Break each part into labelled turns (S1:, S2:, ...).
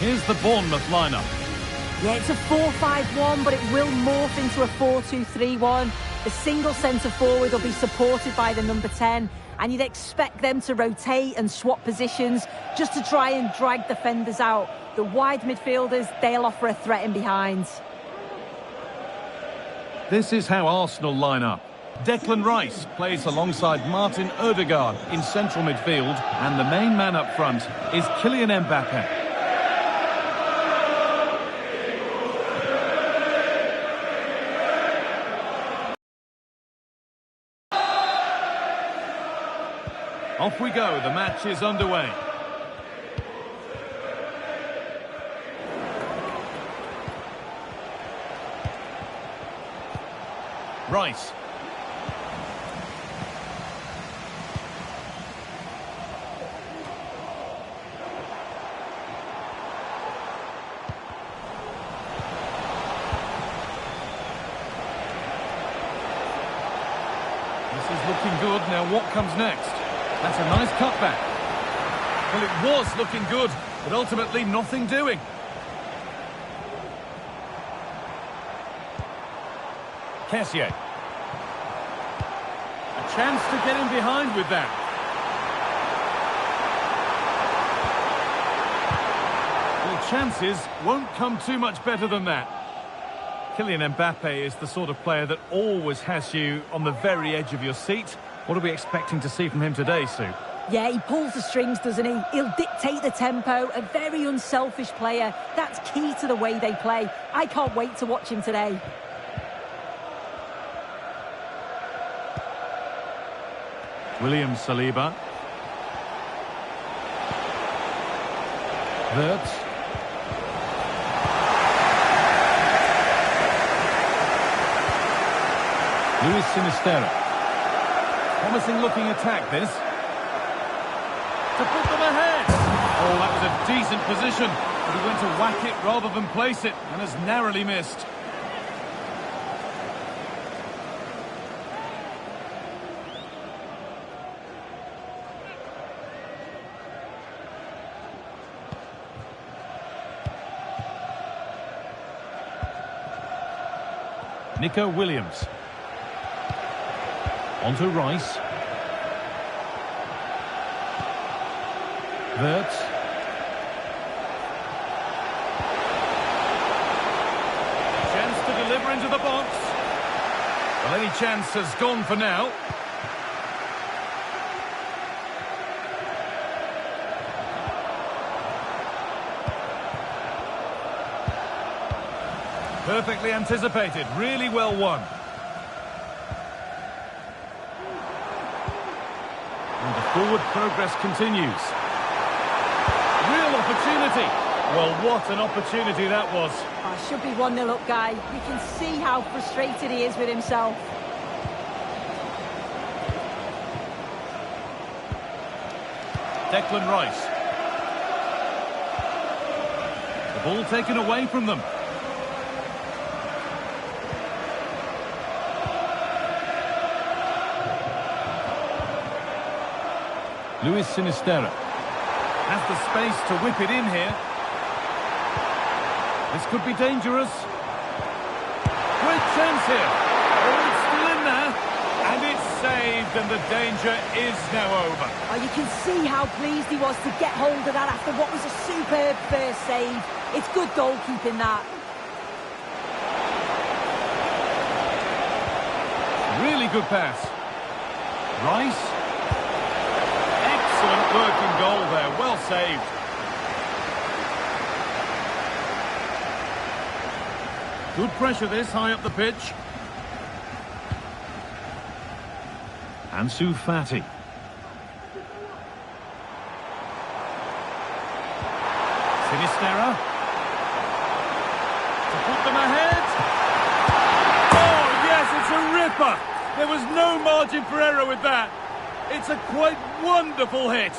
S1: Here's the Bournemouth lineup.
S2: Yeah, it's a 4-5-1, but it will morph into a 4-2-3-1. The single centre-forward will be supported by the number 10, and you'd expect them to rotate and swap positions just to try and drag defenders out. The wide midfielders, they'll offer a threat in behind.
S1: This is how Arsenal line up. Declan Rice plays alongside Martin Odegaard in central midfield, and the main man up front is Kylian Mbappe. Off we go, the match is underway. Rice. This is looking good. Now what comes next? That's a nice cutback. Well, it was looking good, but ultimately nothing doing. Kessié. A chance to get in behind with that. Well, chances won't come too much better than that. Kylian Mbappe is the sort of player that always has you on the very edge of your seat. What are we expecting to see from him today, Sue?
S2: Yeah, he pulls the strings, doesn't he? He'll dictate the tempo, a very unselfish player. That's key to the way they play. I can't wait to watch him today.
S1: William Saliba. Wirtz. Luis Sinisterra. Promising looking attack, this. To put them ahead. Oh, that was a decent position. But he went to whack it rather than place it, and has narrowly missed. Nico Williams. On to Rice. Wirtz. Chance to deliver into the box. Well, any chance has gone for now. Perfectly anticipated, really well won. And the forward progress continues. Real opportunity. Well, what an opportunity that was.
S2: Oh, should be 1-0 up, guy. You can see how frustrated he is with himself.
S1: Declan Rice. The ball taken away from them. Luis Sinisterra has the space to whip it in here. This could be dangerous. Great chance here. Oh, it's still in there. And it's saved, and the danger is now over.
S2: Oh, you can see how pleased he was to get hold of that after what was a superb first save. It's good goalkeeping, that.
S1: Really good pass. Rice. Excellent working goal there, well saved. Good pressure this, high up the pitch. Ansu Fati. Sinisterra. To put them ahead. Oh, yes, it's a ripper. There was no margin for error with that. It's a quite wonderful hit.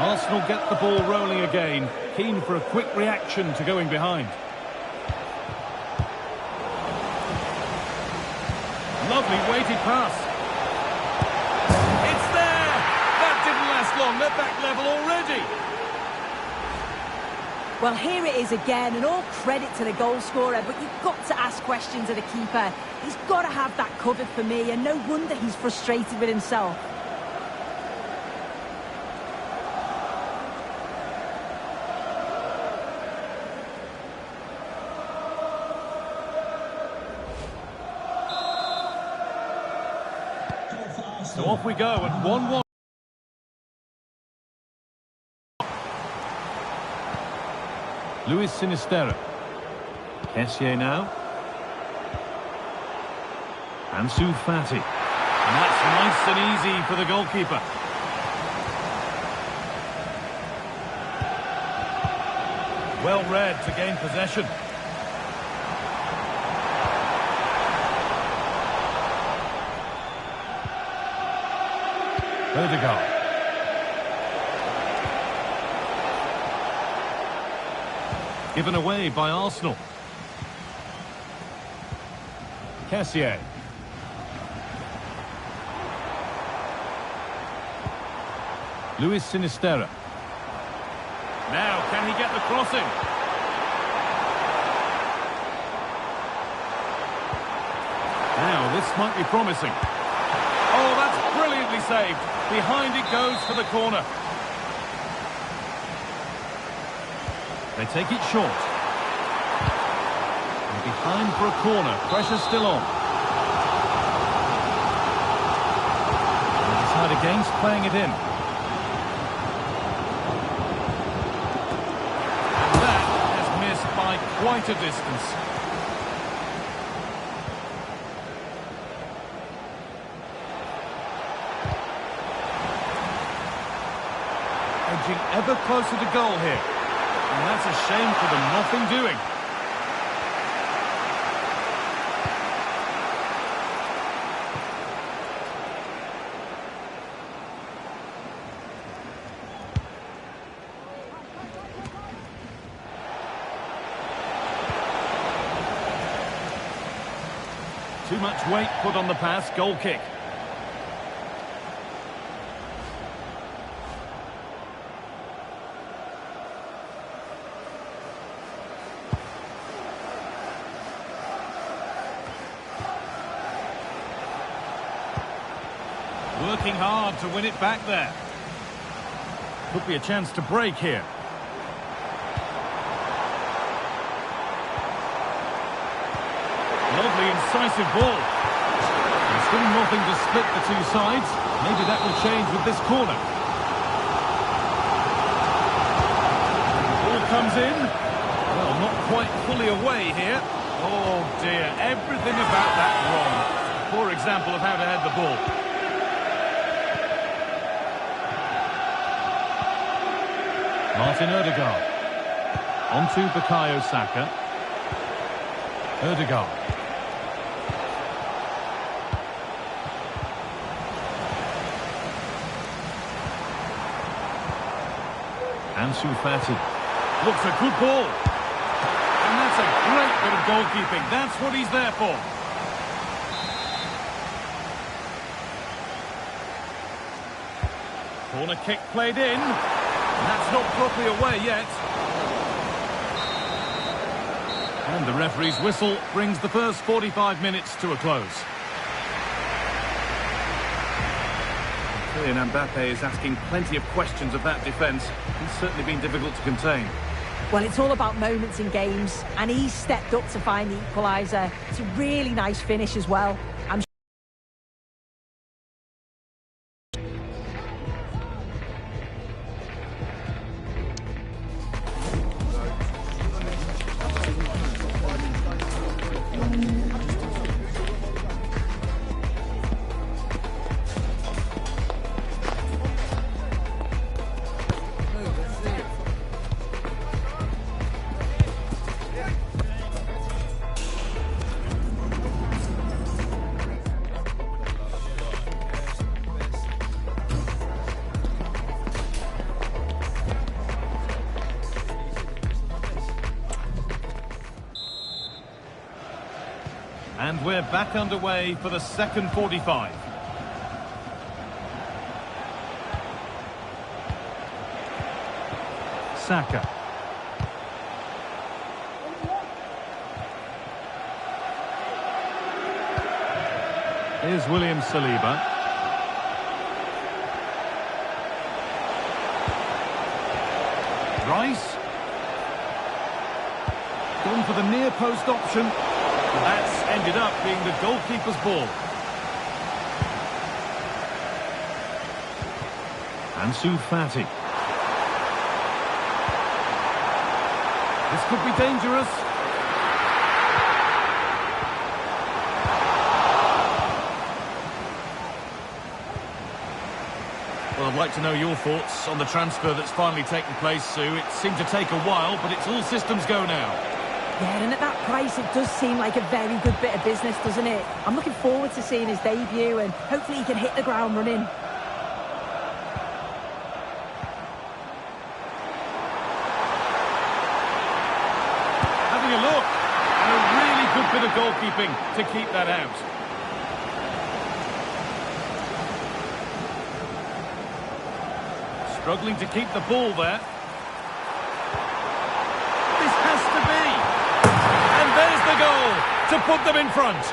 S1: Arsenal get the ball rolling again, keen for a quick reaction to going behind. Lovely weighted pass. It's there! That didn't last long, they're back level already.
S2: Well, here it is again, and all credit to the goal scorer, but you've got to ask questions of the keeper. He's got to have that covered for me, and no wonder he's frustrated with himself.
S1: So off we go at 1-1. Luis Sinisterra. Kessié now. Ansu Fati. And that's nice and easy for the goalkeeper. Well read to gain possession. Odegaard. Given away by Arsenal. Kessié. Luis Sinisterra. Now, can he get the crossing? Now, this might be promising. Oh, that's brilliantly saved. Behind it goes for the corner. They take it short. And behind for a corner. Pressure still on. And they decide against playing it in. And that has missed by quite a distance. Edging ever closer to goal here. And that's a shame for them, nothing doing. Too much weight put on the pass, goal kick. Working hard to win it back there. Could be a chance to break here. Lovely incisive ball. And still nothing to split the two sides. Maybe that will change with this corner. Ball comes in. Well, not quite fully away here. Oh dear, everything about that wrong. Poor example of how to head the ball. Martin Odegaard. Onto Bukayo Saka. Odegaard. Ansu Fati. Looks a good ball. And that's a great bit of goalkeeping. That's what he's there for. Corner kick played in. And that's not properly away yet. And the referee's whistle brings the first 45 minutes to a close. Kylian Mbappe is asking plenty of questions of that defence. He's certainly been difficult to contain.
S2: Well, it's all about moments in games, and he's stepped up to find the equaliser. It's a really nice finish as well.
S1: And we're back underway for the second 45. Saka. Here's William Saliba. Rice. Gone for the near post option. That's ended up being the goalkeeper's ball. Ansu Fati. This could be dangerous. Well, I'd like to know your thoughts on the transfer that's finally taken place, Sue. It seemed to take a while, but it's all systems go now.
S2: Yeah, and at that price, it does seem like a very good bit of business, doesn't it? I'm looking forward to seeing his debut, and hopefully he can hit the ground running.
S1: Having a look, and a really good bit of goalkeeping to keep that out. Struggling to keep the ball there. This has to be. And there's the goal to put them in front.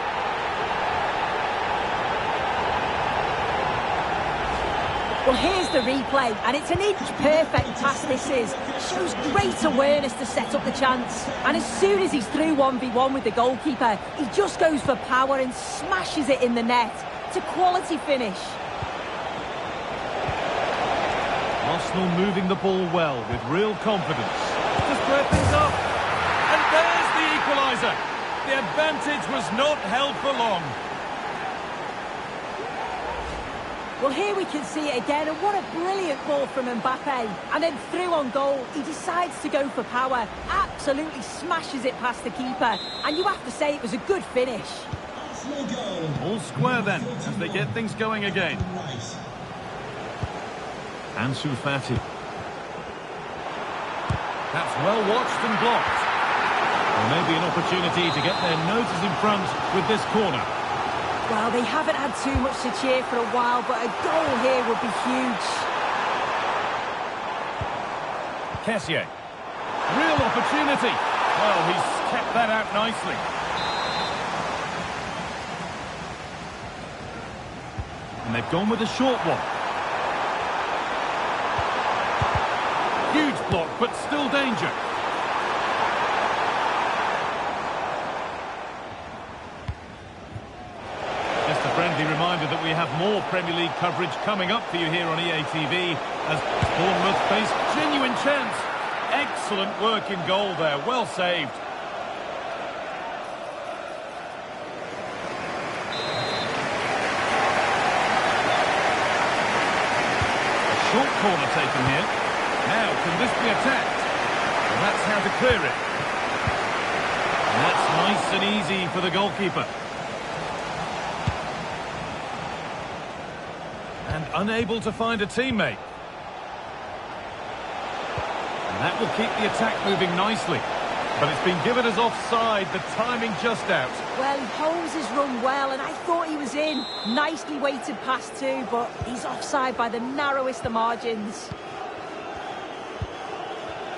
S2: Well, here's the replay, and it's an inch-perfect pass this is. Shows great awareness to set up the chance. And as soon as he's through 1v1 with the goalkeeper, he just goes for power and smashes it in the net. It's a quality finish.
S1: Arsenal moving the ball well with real confidence. To square things up. And there's the equaliser. The advantage was not held for long.
S2: Well, here we can see it again, and what a brilliant ball from Mbappe. And then through on goal, he decides to go for power. Absolutely smashes it past the keeper. And you have to say it was a good finish.
S1: All square then, as they get things going again. Ansu Fati. That's well watched and blocked. There may be an opportunity to get their noses in front with this corner.
S2: Well, they haven't had too much to cheer for a while, but a goal here would be huge.
S1: Kessié. Real opportunity. Well, he's kept that out nicely. And they've gone with a short one. Huge block, but still danger. Just a friendly reminder that we have more Premier League coverage coming up for you here on EA TV as Bournemouth face genuine chance. Excellent work in goal there, well saved. A short corner taken here. Now, can this be attacked? And that's how to clear it. And that's nice and easy for the goalkeeper. And unable to find a teammate. And that will keep the attack moving nicely. But it's been given as offside, the timing just out.
S2: Well, he holds his run well, and I thought he was in. Nicely weighted pass too, but he's offside by the narrowest of margins.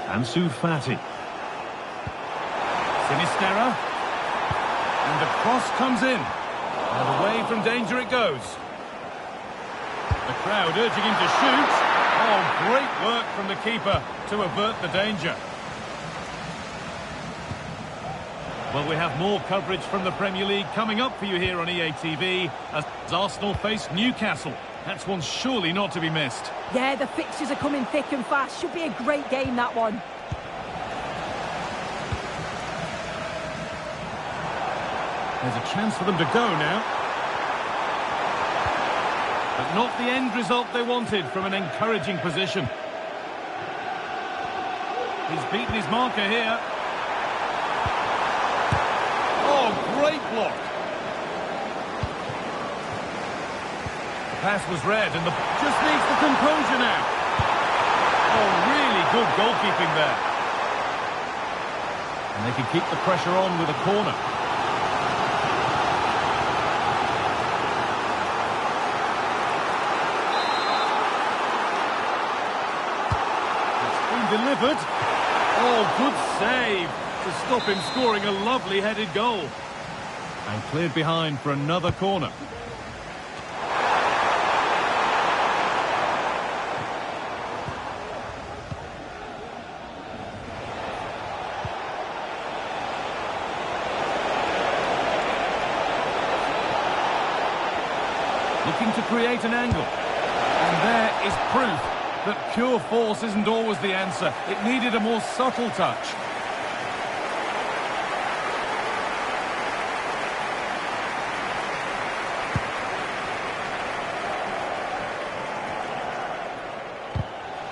S1: Ansu Fati. Sinisterra. And the cross comes in. And away from danger it goes. The crowd urging him to shoot. Oh, great work from the keeper to avert the danger. Well, we have more coverage from the Premier League coming up for you here on EA TV as Arsenal face Newcastle. That's one surely not to be missed.
S2: Yeah, the fixtures are coming thick and fast. Should be a great game, that one.
S1: There's a chance for them to go now. But not the end result they wanted from an encouraging position. He's beaten his marker here. Oh, great block. The pass was read and just needs the composure now. Oh, really good goalkeeping there. And they can keep the pressure on with a corner. delivered. Oh, good save to stop him scoring a lovely headed goal. And cleared behind for another corner. Looking to create an angle. And there is proof that pure force isn't always the answer. It needed a more subtle touch.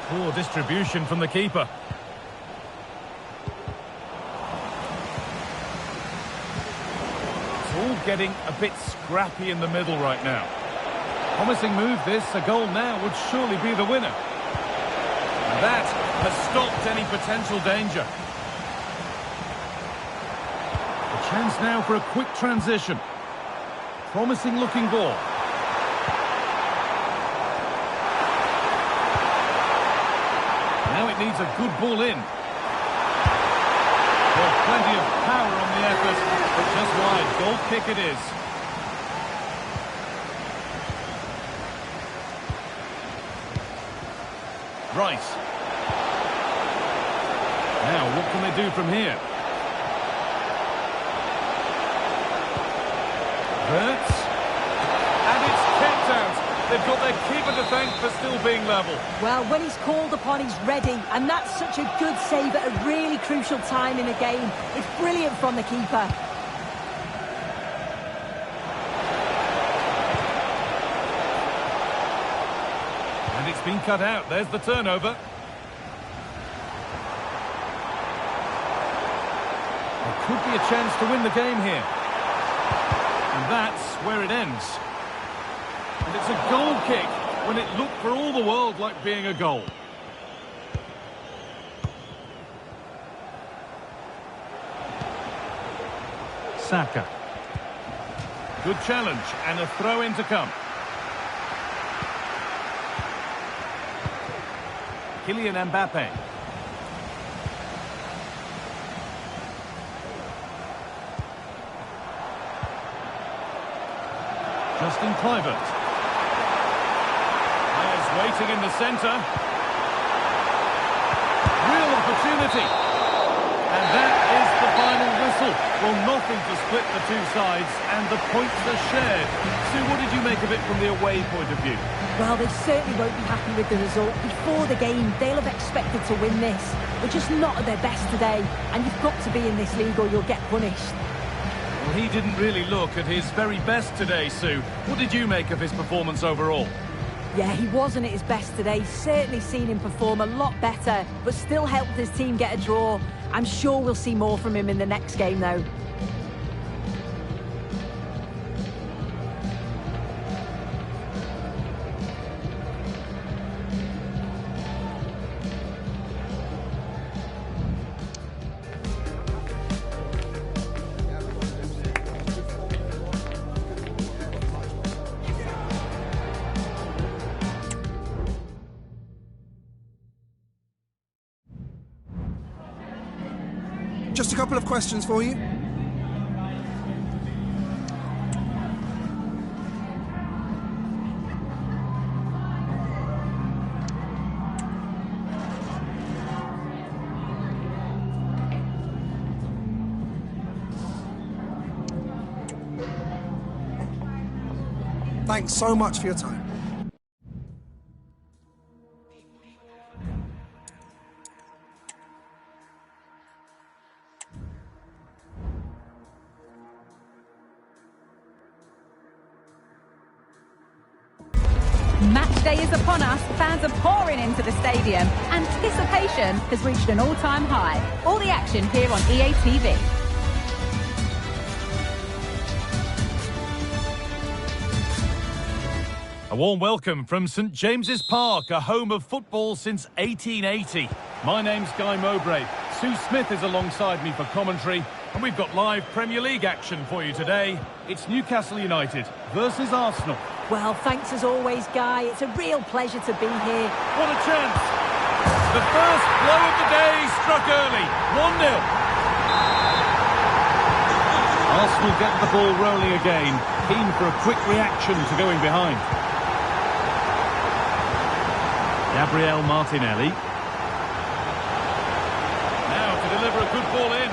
S1: Poor distribution from the keeper. It's all getting a bit scrappy in the middle right now. Promising move this, a goal now would surely be the winner. And that has stopped any potential danger. A chance now for a quick transition. Promising looking ball. Now it needs a good ball in. Well, plenty of power on the effort, but just wide. Goal kick it is. Rice. Now, what can they do from here? Hurts. And it's kept out. They've got their keeper to thank for still being level.
S2: Well, when he's called upon, he's ready. And that's such a good save at a really crucial time in the game. It's brilliant from the keeper.
S1: And it's been cut out. There's the turnover. There could be a chance to win the game here. And that's where it ends. And it's a goal kick when it looked for all the world like being a goal. Saka. Good challenge and a throw-in to come. Kylian Mbappe. Justin Kluivert. Players waiting in the centre. Real opportunity. And that is the final whistle. Well, nothing to split the two sides, and the points are shared. Sue, what did you make of it from the away point of view?
S2: Well, they certainly won't be happy with the result. Before the game, they'll have expected to win this. They're just not at their best today, and you've got to be in this league or you'll get punished.
S1: Well, he didn't really look at his very best today, Sue. What did you make of his performance overall?
S2: Yeah, he wasn't at his best today. Certainly seen him perform a lot better, but still helped his team get a draw. I'm sure we'll see more from him in the next game, though.
S3: Just a couple of questions for you. Thanks so much for your time.
S4: Match day is upon us, fans are pouring into the stadium. Anticipation has reached an all-time high. All the action here on EA TV.
S1: A warm welcome from St James's Park, a home of football since 1880. My name's Guy Mowbray. Sue Smith is alongside me for commentary, and we've got live Premier League action for you today. It's Newcastle United versus Arsenal.
S2: Well, thanks as always, Guy. It's a real pleasure to be here.
S1: What a chance! The first blow of the day struck early. 1-0. Arsenal get the ball rolling again. Keen for a quick reaction to going behind. Gabriel Martinelli. Now to deliver a good ball in.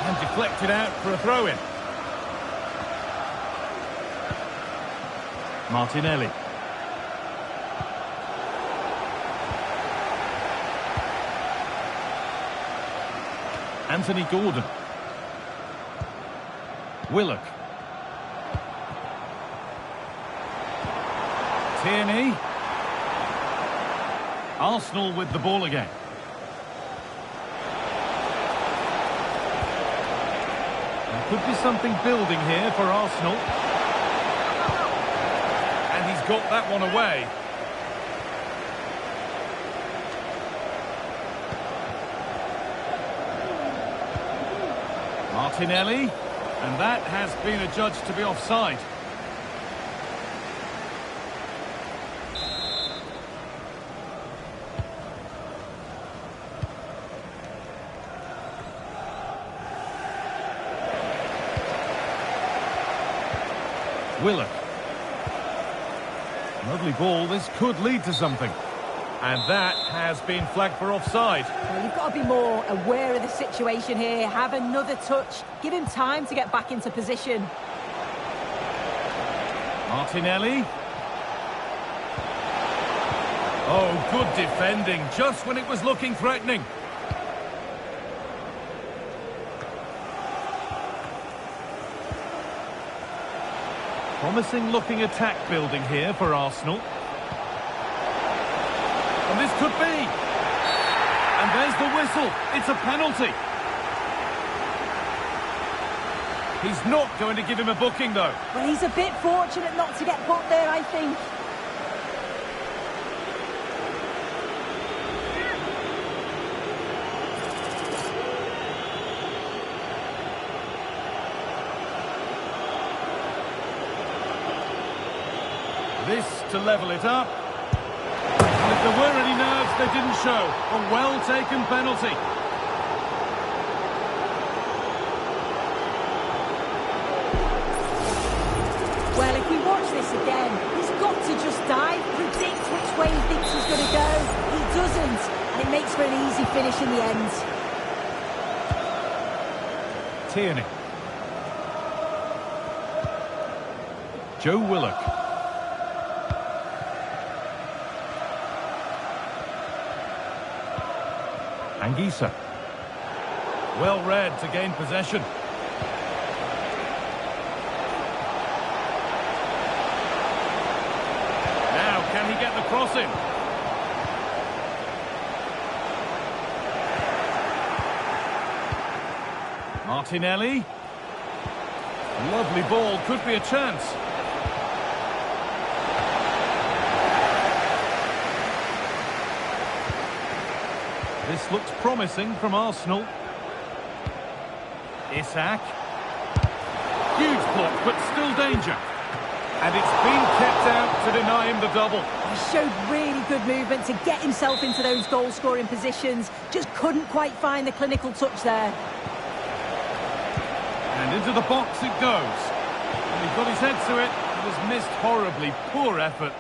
S1: And deflected out for a throw-in. Martinelli. Anthony Gordon. Willock. Tierney. Arsenal with the ball again. There could be something building here for Arsenal. And he's got that one away. Martinelli, and that has been adjudged to be offside. Willock. Lovely ball, this could lead to something. And that has been flagged for offside.
S2: Well, you've got to be more aware of the situation here. Have another touch. Give him time to get back into position.
S1: Martinelli. Oh, good defending, just when it was looking threatening. Promising looking attack building here for Arsenal. And this could be. And there's the whistle. It's a penalty. He's not going to give him a booking, though.
S2: Well, he's a bit fortunate not to get booked there, I think.
S1: This to level it up. And if there were any nerves, they didn't show. A well-taken penalty.
S2: Well, if we watch this again, he's got to just dive, predict which way he thinks he's going to go. He doesn't, and it makes for an easy finish in the end.
S1: Tierney. Joe Willock. Anguissa. Well read to gain possession. Now, can he get the cross in? Martinelli. Lovely ball, could be a chance. This looks promising from Arsenal. Isak. Huge block, but still danger. And it's been kept out to deny him the double.
S2: He showed really good movement to get himself into those goal-scoring positions. Just couldn't quite find the clinical touch there.
S1: And into the box it goes. And he got his head to it. It was missed horribly. Poor effort.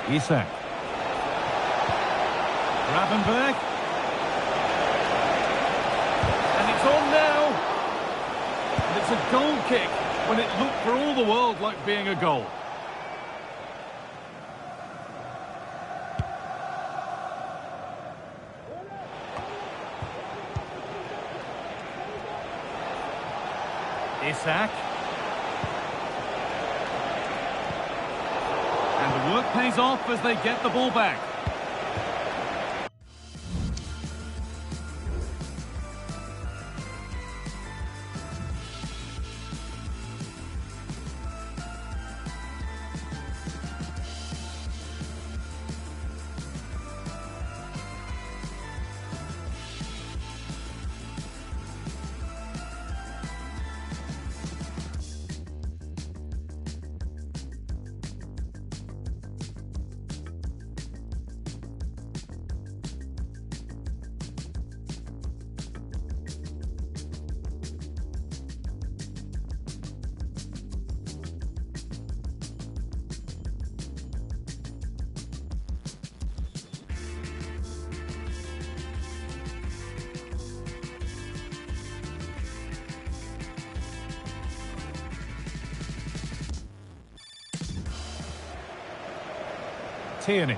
S1: Isak. Gravenberg. And it's on now. And it's a goal kick when it looked for all the world like being a goal. Isak. And the work pays off as they get the ball back. Tierney.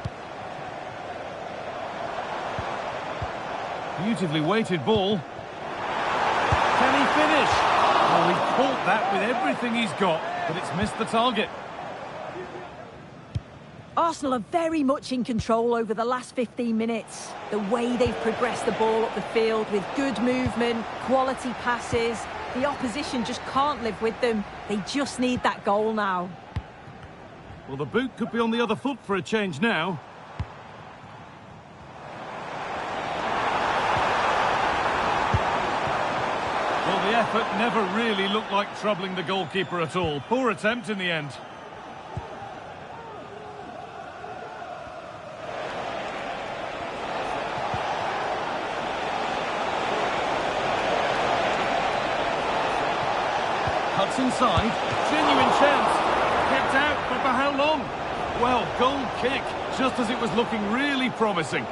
S1: Beautifully weighted ball. Can he finish? Oh, he caught that with everything he's got, but it's missed the target.
S2: Arsenal are very much in control over the last 15 minutes. The way they've progressed the ball up the field with good movement, quality passes. The opposition just can't live with them. They just need that goal now.
S1: Well, the boot could be on the other foot for a change now. Well, the effort never really looked like troubling the goalkeeper at all. Poor attempt in the end. Cuts inside, genuine chance, kept out, but for how long? Well, goal kick, just as it was looking really promising.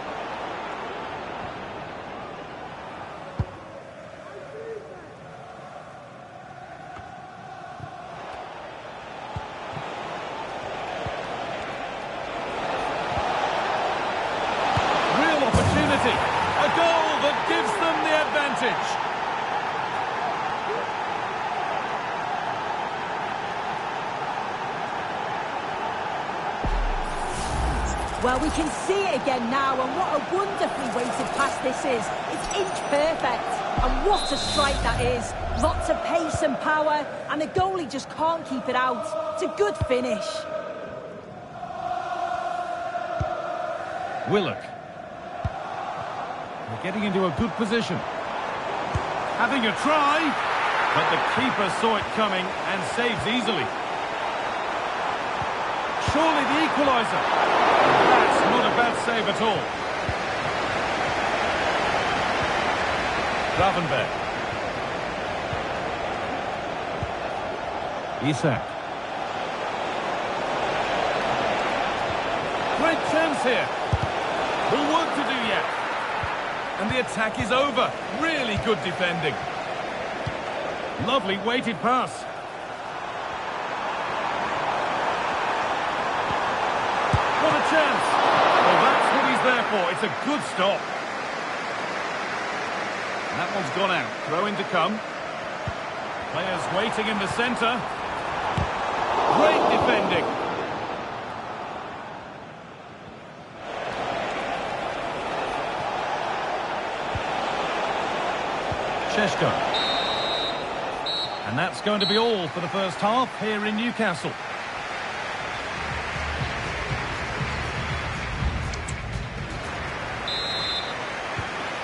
S1: Real opportunity, a goal that gives them the advantage.
S2: Well, we can see it again now, and what a wonderfully weighted pass this is. It's inch perfect, and what a strike that is. Lots of pace and power, and the goalie just can't keep it out. It's a good finish.
S1: Willock. They're getting into a good position. Having a try, but the keeper saw it coming and saves easily. Surely the equaliser. That's not a bad save at all. Gravenberg. Isak. Great chance here. More work to do yet. And the attack is over. Really good defending. Lovely weighted pass. What a chance! Well, that's what he's there for. It's a good stop. That one's gone out. Throw in to come. Players waiting in the centre. Great defending. Šeško. And that's going to be all for the first half here in Newcastle.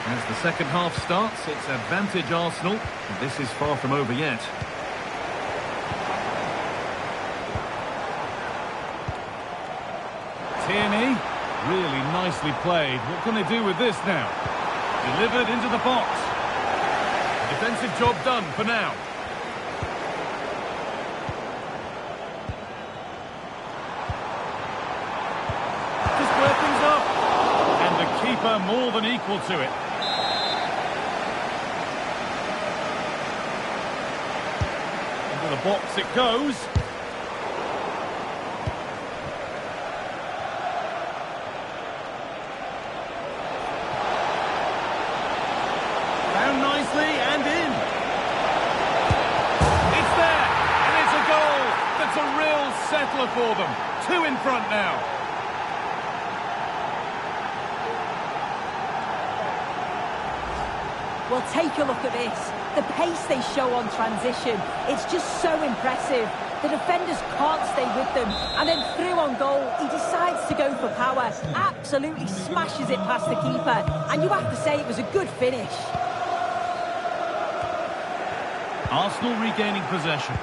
S1: As the second half starts, it's advantage Arsenal, but this is far from over yet. Tierney, really nicely played. What can they do with this now? Delivered into the box. Defensive job done for now. To square things up. And the keeper more than equal to it. Into the box it goes. Down nicely and in. It's there, and it's a goal. That's a real settler for them. 2 in front now.
S2: Well, take a look at this. The pace they show on transition, it's just so impressive. The defenders can't stay with them. And then through on goal, he decides to go for power. Absolutely smashes it past the keeper. And you have to say it was a good finish.
S1: Arsenal regaining possession.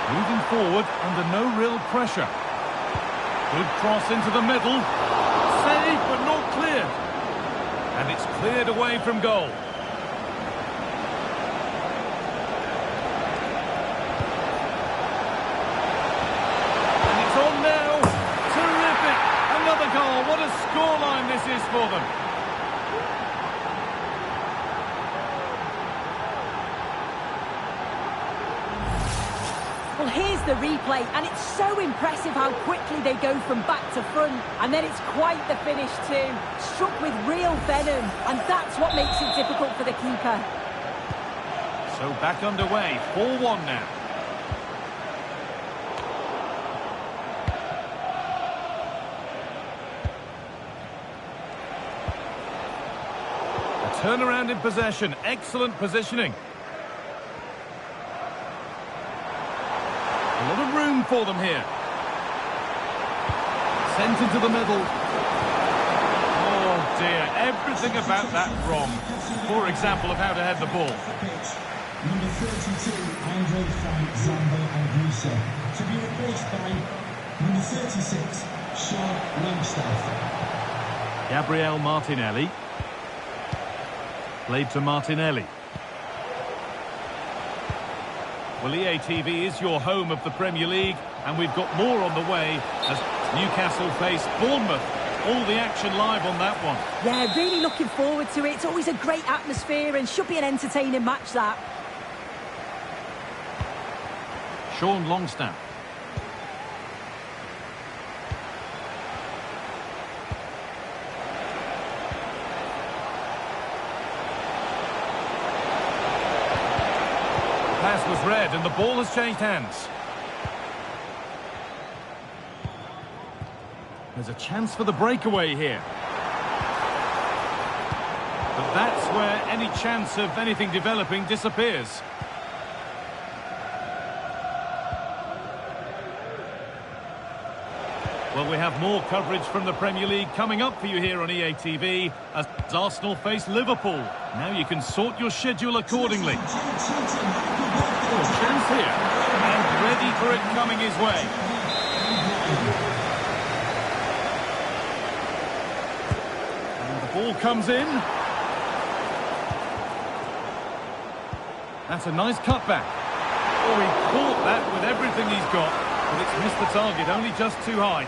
S1: Moving forward under no real pressure. Good cross into the middle. Saved but not cleared. And it's cleared away from goal. And it's on now. Terrific. Another goal. What a scoreline this is for them.
S2: Well, here's the replay, and it's so impressive how quickly they go from back to front. And then it's quite the finish too. Struck with real venom, and that's what makes it difficult for the keeper.
S1: So back underway, 4-1 now. A turnaround in possession, excellent positioning. A lot of room for them here. Sent into the middle. Oh dear, everything about that wrong. Poor example of how to head the ball.
S5: Number 32, Andre Frank Zambo Anguissa. To be replaced by number 36, Sean Langstaff.
S1: Gabriel Martinelli. Played to Martinelli. Well, EA TV is your home of the Premier League, and we've got more on the way as Newcastle face Bournemouth. All the action live on that one.
S2: Yeah, really looking forward to it. It's always a great atmosphere and should be an entertaining match, that.
S1: Sean Longstaff. Pass was read and the ball has changed hands. There's a chance for the breakaway here. But that's where any chance of anything developing disappears. Well, we have more coverage from the Premier League coming up for you here on EA TV as Arsenal face Liverpool. Now you can sort your schedule accordingly. Oh, chance here. And ready for it coming his way. And the ball comes in. That's a nice cutback. Oh, he caught that with everything he's got, but it's missed the target, only just too high.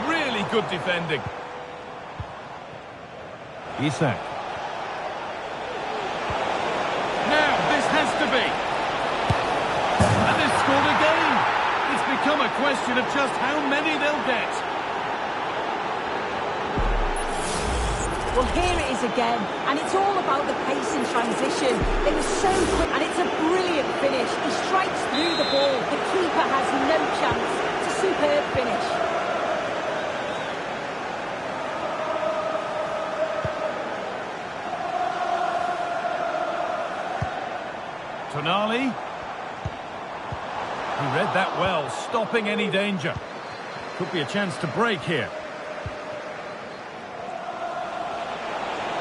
S1: Really good defending. Isak. Now, this has to be. And they've scored again. It's become a question of just how many they'll get.
S2: Well, here it is again, and it's all about the pace in transition. They were so quick, and it's a brilliant finish. He strikes through the ball. The keeper has no chance. It's a superb finish.
S1: Tonali. He read that well, stopping any danger. Could be a chance to break here.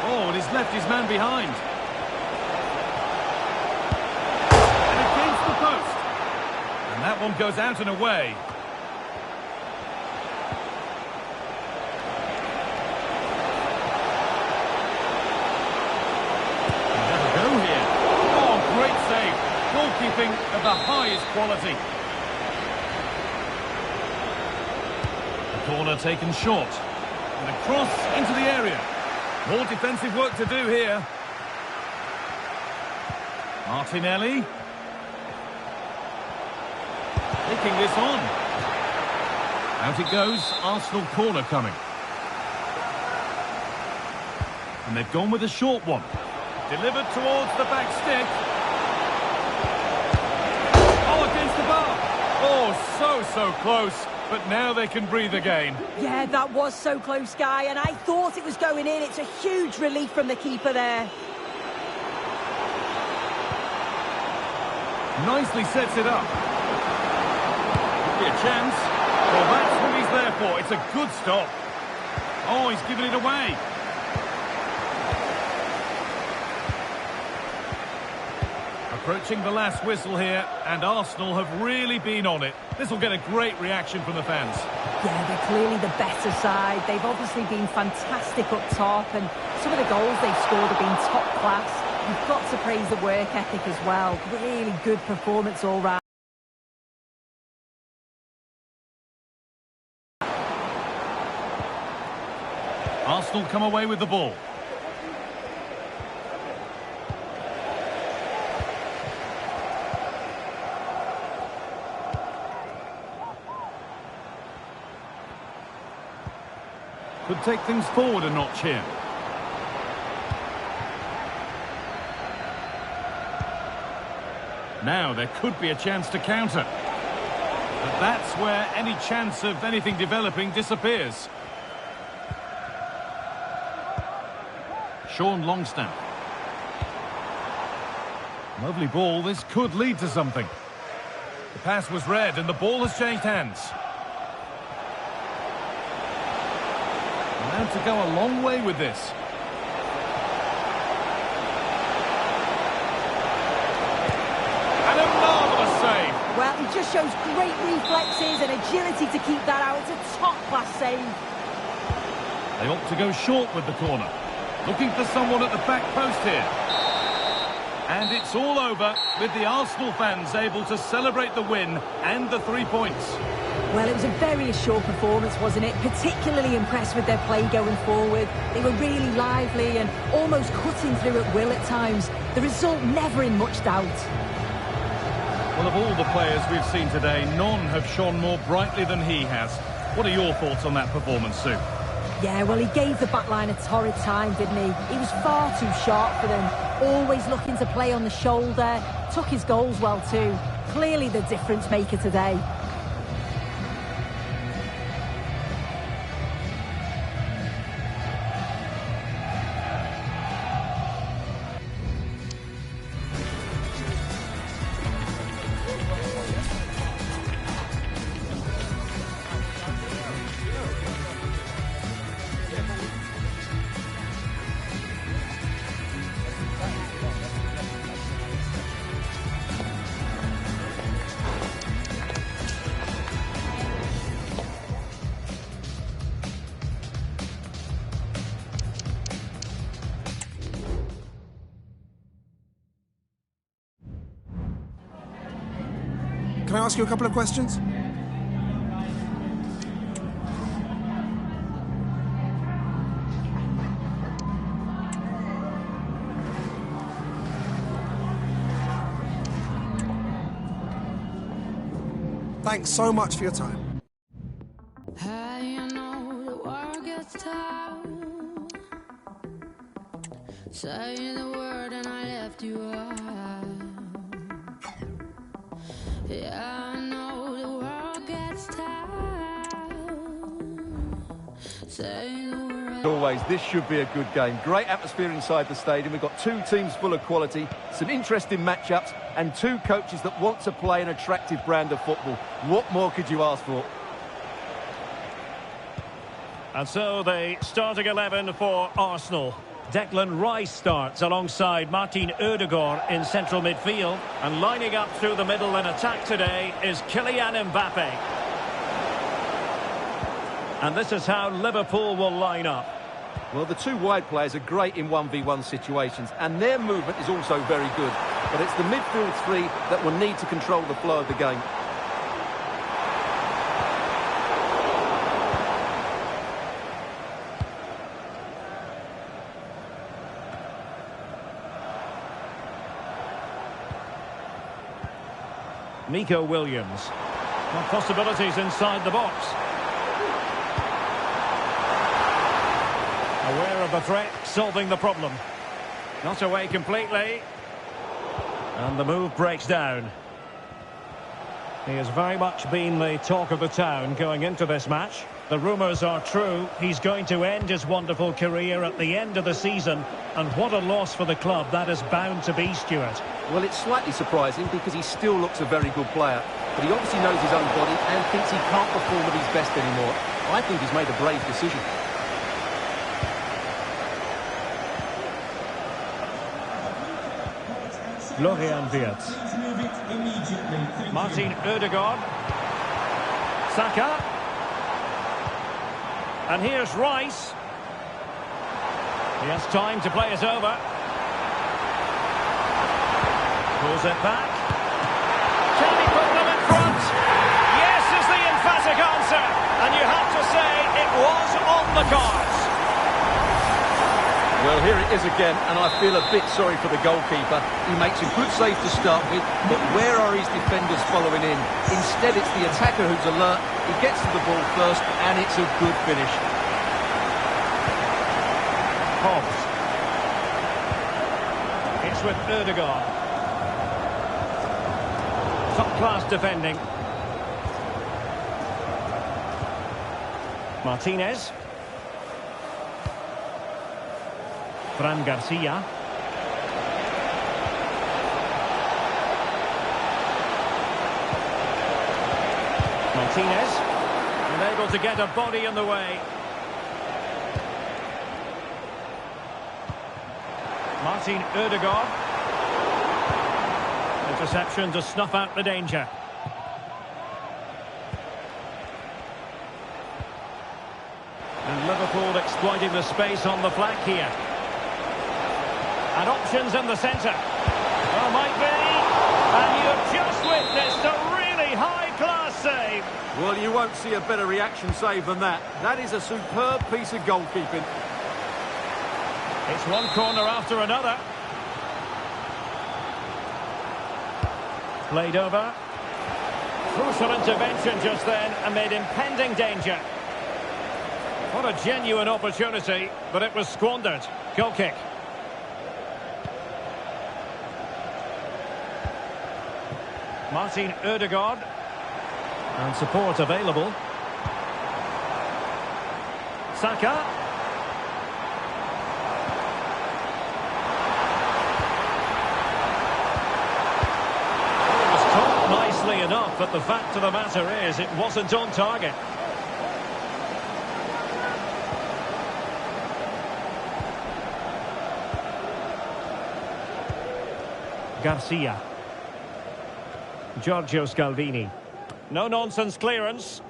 S1: Oh, and he's left his man behind. And against the post. And that one goes out and away. Goalkeeping of the highest quality. The corner taken short. And a cross into the area. More defensive work to do here. Martinelli. Taking this on. Out it goes. Arsenal corner coming. And they've gone with a short one. Delivered towards the back stick. Oh, so close, but now they can breathe again.
S2: Yeah, that was so close, Guy, and I thought it was going in. It's a huge relief from the keeper there.
S1: Nicely sets it up. Could be a chance. Well, that's what he's there for. It's a good stop. Oh, he's given it away. Approaching the last whistle here, and Arsenal have really been on it. This will get a great reaction from the fans.
S2: Yeah, they're clearly the better side. They've obviously been fantastic up top, and some of the goals they've scored have been top class. You've got to praise the work ethic as well. Really good performance all round.
S1: Arsenal come away with the ball. Could take things forward a notch here. Now there could be a chance to counter. But that's where any chance of anything developing disappears. Sean Longstaff. Lovely ball. This could lead to something. The pass was read and the ball has changed hands. Allowed to go a long way with this. And a marvellous save.
S2: Well, he just shows great reflexes and agility to keep that out. It's a top-class save.
S1: They opt to go short with the corner. Looking for someone at the back post here. And it's all over with the Arsenal fans able to celebrate the win and the 3 points.
S2: Well, it was a very assured performance, wasn't it? Particularly impressed with their play going forward. They were really lively and almost cutting through at will at times. The result never in much doubt.
S1: Well, of all the players we've seen today, none have shone more brightly than he has. What are your thoughts on that performance, Sue?
S2: Yeah, well, he gave the back line a torrid time, didn't he? He was far too sharp for them. Always looking to play on the shoulder. Took his goals well too. Clearly the difference maker today.
S3: Can I ask you a couple of questions? Thanks so much for your time.
S6: Hey, you know the world gets tough. Say the word and I left you out. Yeah, I know the world gets tough. Say the word.
S7: Always, this should be a good game. Great atmosphere inside the stadium. We've got two teams full of quality, some interesting matchups, and two coaches that want to play an attractive brand of football. What more could you ask for?
S8: And so the starting 11 for Arsenal. Declan Rice starts alongside Martin Ødegaard in central midfield. And lining up through the middle in attack today is Kylian Mbappe. And this is how Liverpool will line up.
S7: Well, the two wide players are great in 1v1 situations, and their movement is also very good. But it's the midfield three that will need to control the flow of the game.
S8: Nico Williams. What possibilities inside the box. Aware of the threat, solving the problem. Not away completely. And the move breaks down. He has very much been the talk of the town going into this match. The rumours are true. He's going to end his wonderful career at the end of the season. And what a loss for the club that is bound to be, Stuart.
S7: Well, it's slightly surprising because he still looks a very good player. But he obviously knows his own body and thinks he can't perform at his best anymore. I think he's made a brave decision.
S8: Florian Wirtz. Martin Ødegaard. Saka. And here's Rice. He has time to play it over. Pulls it back. Can he put them in front? Yes is the emphatic answer. And you have to say it was on the cards.
S7: Well, here it is again, and I feel a bit sorry for the goalkeeper. He makes a good save to start with, but where are his defenders following in? Instead, it's the attacker who's alert. He gets to the ball first, and it's a good finish.
S8: Hobbs. It's with Ødegaard. Top-class defending. Martinez. Fran Garcia. Martinez. Unable to get a body in the way. Martin Ødegaard. Interception to snuff out the danger. And Liverpool exploiting the space on the flank here. And options in the centre. Well, might be. And you've just witnessed a really high-class save.
S7: Well, you won't see a better reaction save than that. That is a superb piece of goalkeeping.
S8: It's one corner after another. Played over. Crucial intervention just then amid impending danger. What a genuine opportunity, but it was squandered. Goal kick. Martin Ødegaard. And support available. Saka. It was caught nicely enough, but the fact of the matter is it wasn't on target. Garcia. Giorgio Scalvini. No-nonsense clearance.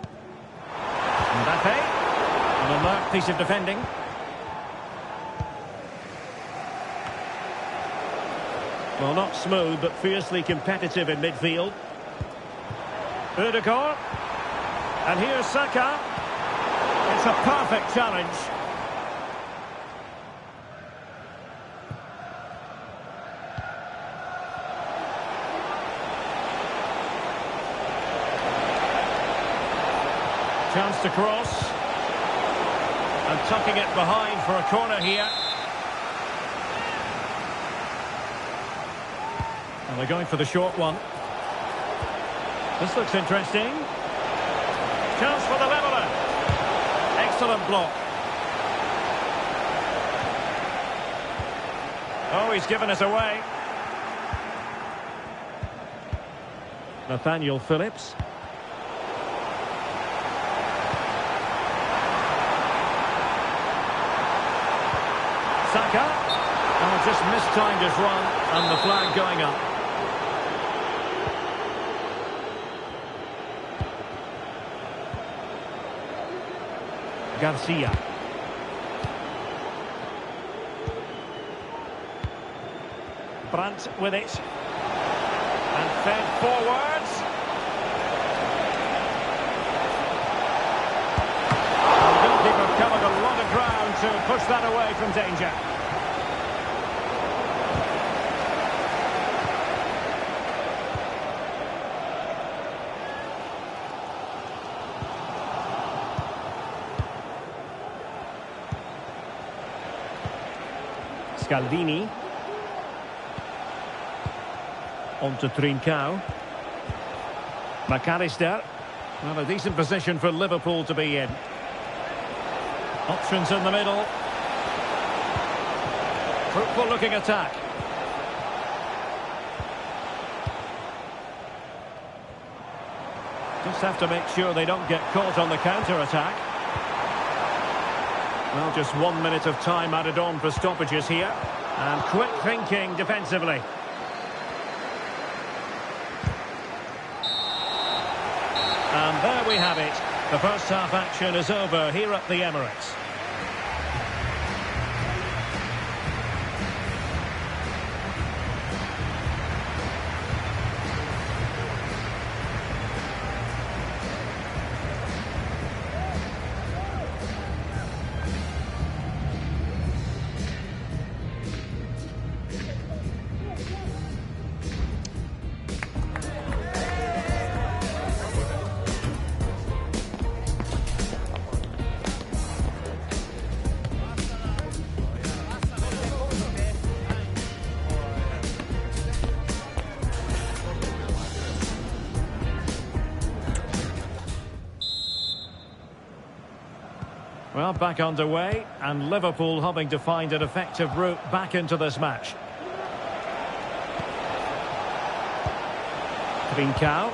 S8: Mbappe. An alert piece of defending. Well, not smooth, but fiercely competitive in midfield. Ødegaard. And here's Saka. It's a perfect challenge. Chance to cross. And tucking it behind for a corner here. And they're going for the short one. This looks interesting. Chance for the leveller. Excellent block. Oh, he's given us away. Nathaniel Phillips. Saka. Oh, just mistimed his run, and the flag going up. Garcia. Brandt with it. And fed forwards. The goalkeeper covered a lot of ground to push that away from danger. Scalvini. On to Trincao. McAllister. Well, a decent position for Liverpool to be in. Options in the middle. Fruitful looking attack. Just have to make sure they don't get caught on the counter-attack. Well, just 1 minute of time added on for stoppages here. And quick thinking defensively. And there we have it. The first half action is over here at the Emirates. Well, back underway, and Liverpool hoping to find an effective route back into this match. Mikel.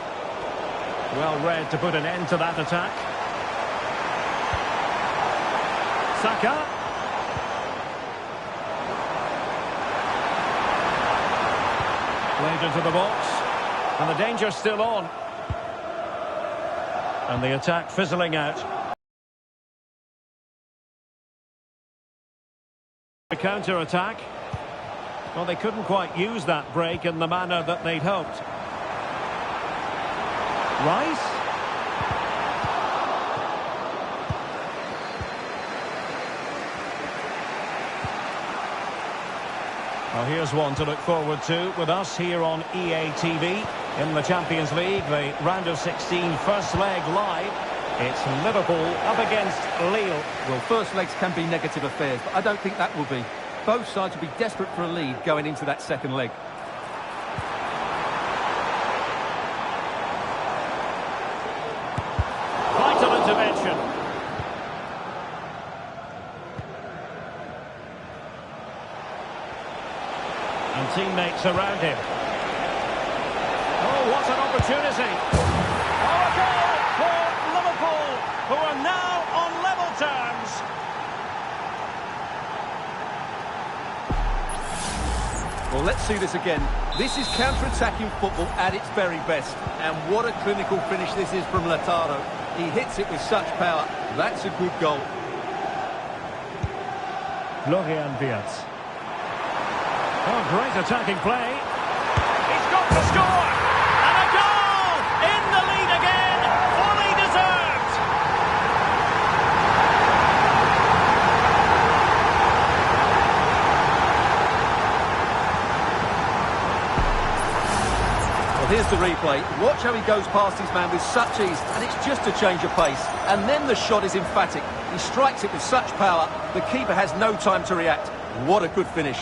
S8: Well read to put an end to that attack. Saka. Played into the box. And the danger's still on. And the attack fizzling out. The counter-attack. Well, they couldn't quite use that break in the manner that they'd hoped. Rice. Well, here's one to look forward to with us here on EA TV. In the Champions League, the round of 16 first leg live. It's Liverpool up against Lille.
S7: Well, first legs can be negative affairs, but I don't think that will be. Both sides will be desperate for a lead going into that second leg.
S8: Vital intervention. And teammates around him. Oh, what an opportunity. Oh, a goal for Liverpool, who are now on level terms.
S7: Well, let's see this again. This is counter-attacking football at its very best. And what a clinical finish this is from Lautaro. He hits it with such power. That's a good goal.
S8: Florian Wirtz. Oh, great attacking play. He's got to score. And a goal! In the lead again. Fully deserved.
S7: Well, here's the replay. Watch how he goes past his man with such ease. And it's just a change of pace. And then the shot is emphatic. He strikes it with such power. The keeper has no time to react. What a good finish.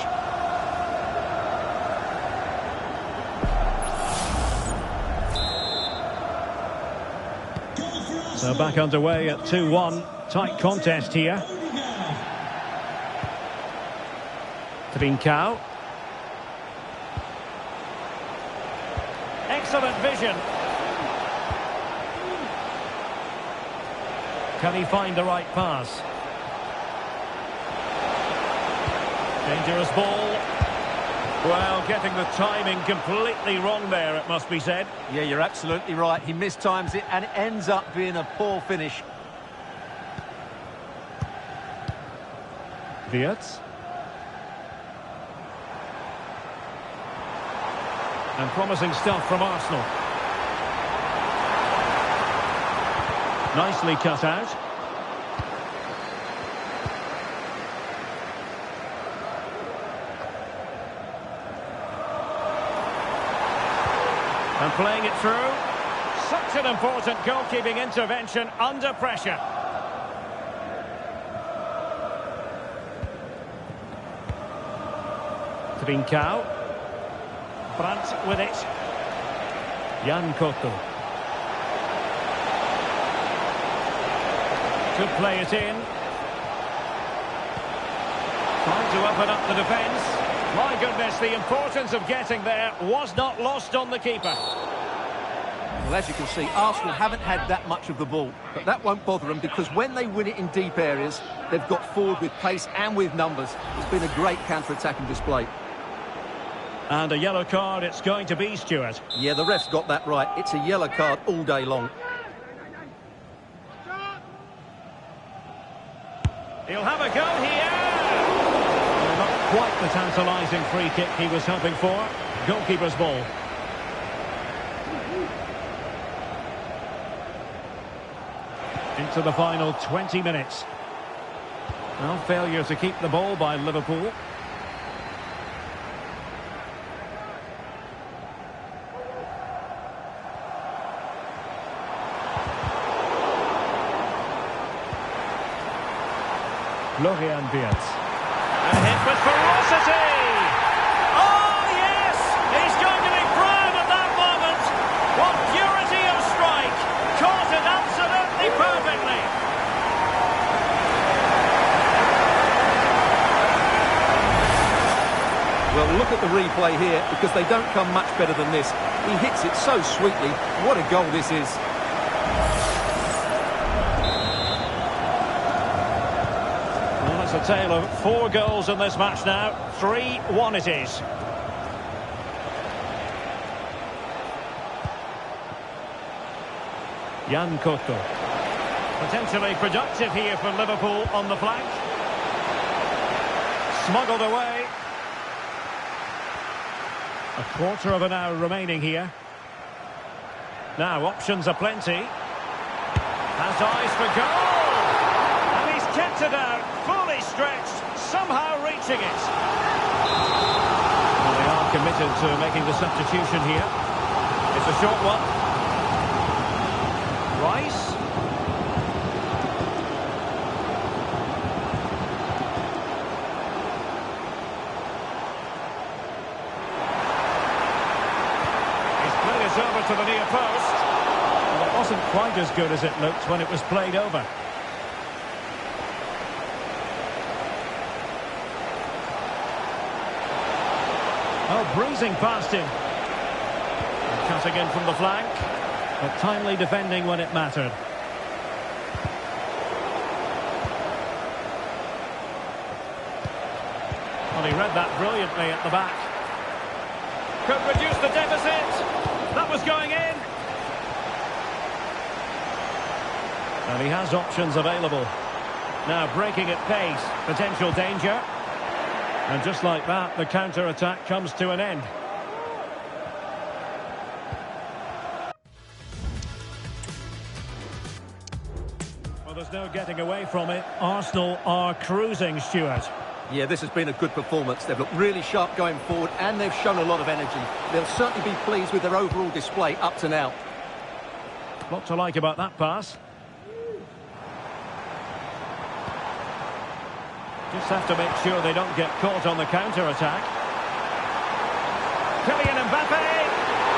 S8: So back underway at 2-1. Tight contest here. Mikel. Excellent vision. Can he find the right pass? Dangerous ball. Well, getting the timing completely wrong there, it must be said.
S7: Yeah, you're absolutely right. He mistimes it and it ends up being a poor finish.
S8: Wirtz. And promising stuff from Arsenal. Nicely cut out. And playing it through. Such an important goalkeeping intervention under pressure. Trincao. Brandt with it. Jan Cotto. Could play it in. Trying to open up the defence. My goodness, the importance of getting there was not lost on the keeper.
S7: Well, as you can see, Arsenal haven't had that much of the ball, but that won't bother them because when they win it in deep areas, they've got forward with pace and with numbers. It's been a great counter-attacking display.
S8: And a yellow card it's going to be, Stuart.
S7: Yeah, the ref's got that right. It's a yellow card all day long.
S8: He'll have a go here. Well, not quite the tantalising free kick he was hoping for. Goalkeeper's ball. Into the final 20 minutes. Well, failure to keep the ball by Liverpool. Florian Wirtz. And hit with ferocity! Oh, yes! He's going to be proud of that moment! What purity of strike! Caught it absolutely perfectly!
S7: look at the replay here because they don't come much better than this. He hits it so sweetly. What a goal this is.
S8: Well, it's a tale of 4 goals in this match now. 3-1 it is. Jan Koto. Potentially productive here for Liverpool on the flank. Smuggled away. A quarter of an hour remaining here. Now options are plenty. Has eyes for goal! And he's kept it out, fully stretched, somehow reaching it. Well, they are committed to making the substitution here. It's a short one. Rice. Over to the near post. Well, it wasn't quite as good as it looked when it was played over. Oh, breezing past him. And cutting in from the flank, but timely defending when it mattered. Well, he read that brilliantly at the back. Could reduce the deficit. That was going in. And he has options available. Now breaking at pace. Potential danger. And just like that, the counter-attack comes to an end. Well, there's no getting away from it. Arsenal are cruising, Stuart.
S7: Yeah, this has been a good performance. They've looked really sharp going forward and they've shown a lot of energy. They'll certainly be pleased with their overall display up to now.
S8: Lot to like about that pass. Just have to make sure they don't get caught on the counter-attack. Kylian Mbappe!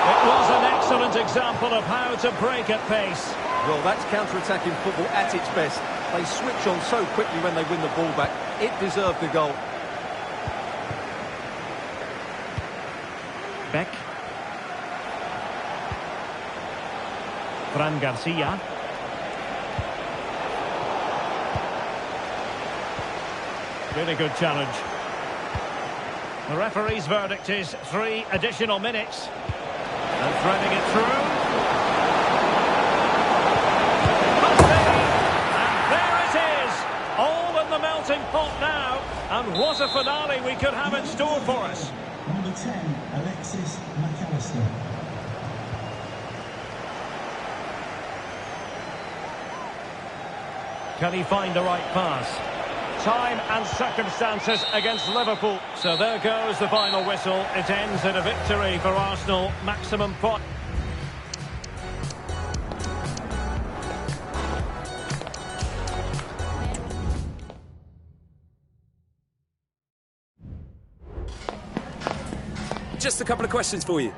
S8: It was an excellent example of how to break at pace.
S7: Well, that's counter-attacking football at its best. They switch on so quickly when they win the ball back. It deserved the goal.
S8: Beck. Fran Garcia. Really good challenge. The referee's verdict is 3 additional minutes. And threading it through. Melting pot now, and what a finale we could have in store for us.
S5: Number 10, Alexis McAllister.
S8: Can he find the right pass? Time and circumstances against Liverpool. So there goes the final whistle. It ends in a victory for Arsenal. Maximum point.
S9: Just a couple of questions for you.